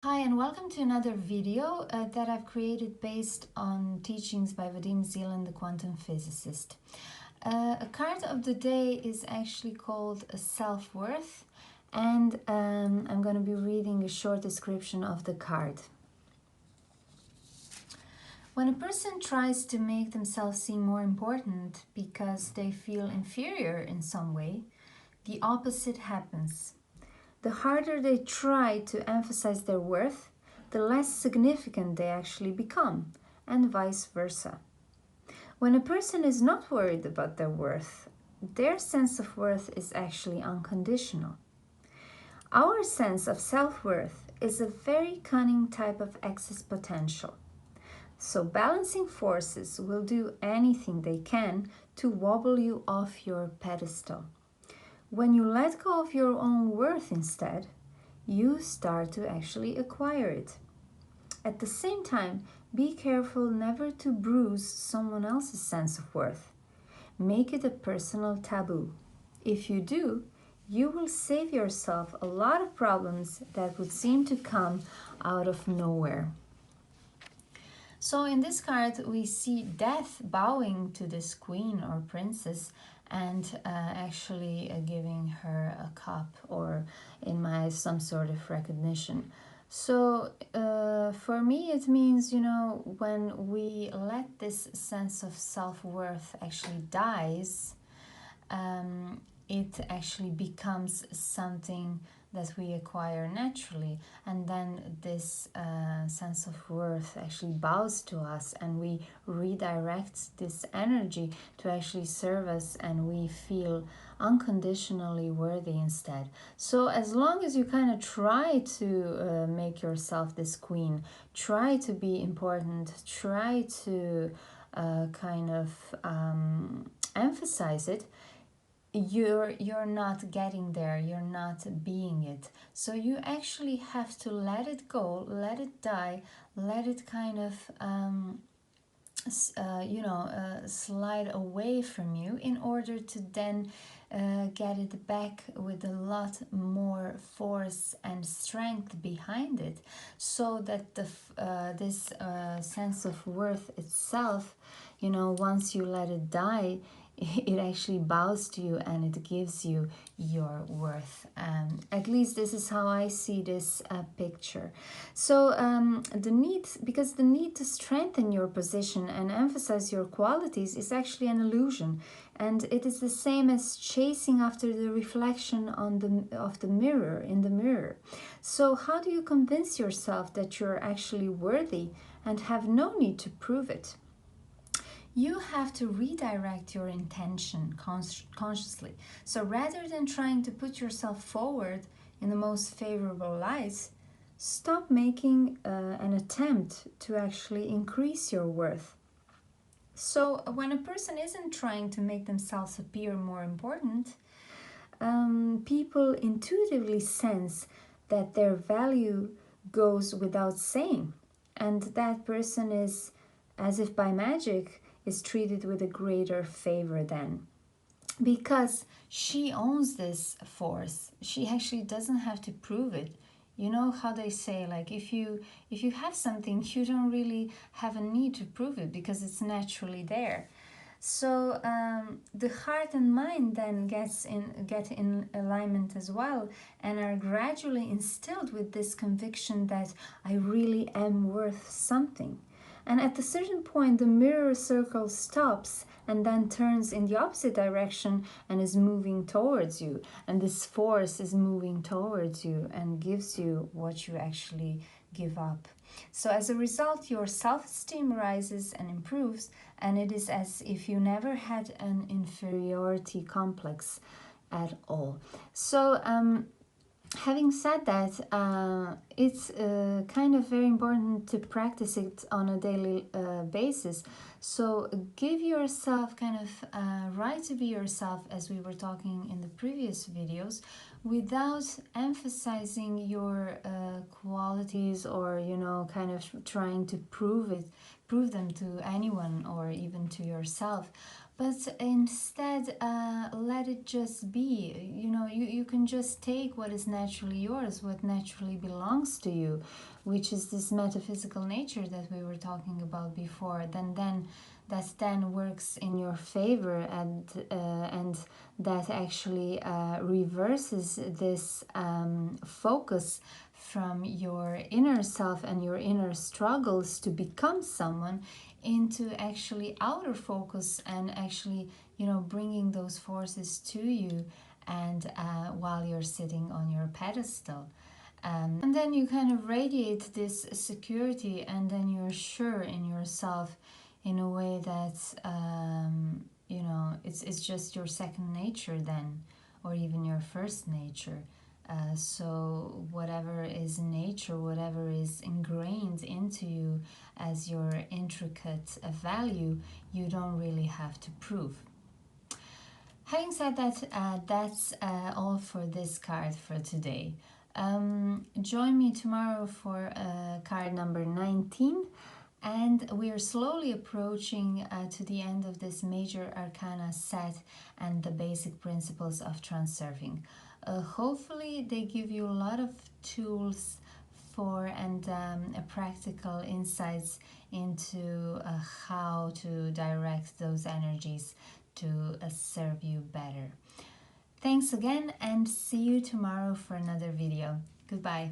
Hi and welcome to another video that I've created based on teachings by Vadim Zeland, the quantum physicist. A card of the day is actually called a self-worth, and I'm going to be reading a short description of the card. When a person tries to make themselves seem more important because they feel inferior in some way, the opposite happens. The harder they try to emphasize their worth, the less significant they actually become, and vice versa. When a person is not worried about their worth, their sense of worth is actually unconditional. Our sense of self-worth is a very cunning type of excess potential. So balancing forces will do anything they can to wobble you off your pedestal. When you let go of your own worth instead, you start to actually acquire it. At the same time, be careful never to bruise someone else's sense of worth. Make it a personal taboo. If you do, you will save yourself a lot of problems that would seem to come out of nowhere. So in this card, we see death bowing to this queen or princess and actually giving her a cup, or in my eyes, some sort of recognition. So for me, it means, when we let this sense of self-worth actually dies, it actually becomes something that we acquire naturally, and then this sense of worth actually bows to us, and we redirect this energy to actually serve us, and we feel unconditionally worthy instead. So as long as you kind of try to make yourself this queen, try to be important, try to emphasize it, you're not getting there, you're not being it. So you actually have to let it go, let it die, let it kind of slide away from you, in order to then get it back with a lot more force and strength behind it, so that this sense of worth itself, once you let it die, it actually bows to you and it gives you your worth. At least this is how I see this picture. So the need to strengthen your position and emphasize your qualities is actually an illusion, and it is the same as chasing after the reflection of the mirror in the mirror. So how do you convince yourself that you're actually worthy and have no need to prove it? You have to redirect your intention consciously. So rather than trying to put yourself forward in the most favorable light, stop making an attempt to actually increase your worth. So when a person isn't trying to make themselves appear more important, people intuitively sense that their value goes without saying, and that person is, as if by magic, is treated with a greater favor then, because she owns this force. She actually doesn't have to prove it. You know how they say, like, if you have something, you don't really have a need to prove it because it's naturally there. So the heart and mind then get in alignment as well, and are gradually instilled with this conviction that I really am worth something. And at a certain point, the mirror circle stops and then turns in the opposite direction and is moving towards you. And this force is moving towards you and gives you what you actually give up. So as a result, your self-esteem rises and improves, and it is as if you never had an inferiority complex at all. So having said that, it's kind of very important to practice it on a daily basis. So give yourself kind of right to be yourself, as we were talking in the previous videos, without emphasizing your qualities, or kind of trying to prove them to anyone or even to yourself, but instead let it just be. You know, you can just take what is naturally yours, what naturally belongs to you, which is this metaphysical nature that we were talking about before. Then that then works in your favor, and that actually reverses this focus from your inner self and your inner struggles to become someone into actually outer focus, and actually, you know, bringing those forces to you, and while you're sitting on your pedestal. And then you kind of radiate this security, and then you're sure in yourself in a way that, you know, it's just your second nature then, or even your first nature. So whatever is nature, whatever is ingrained into you as your intricate value, you don't really have to prove. Having said that, that's all for this card for today. Join me tomorrow for card number 19, and we are slowly approaching to the end of this major arcana set and the basic principles of transurfing. Hopefully they give you a lot of tools for, and practical insights into how to direct those energies to serve you better. Thanks again, and see you tomorrow for another video. Goodbye.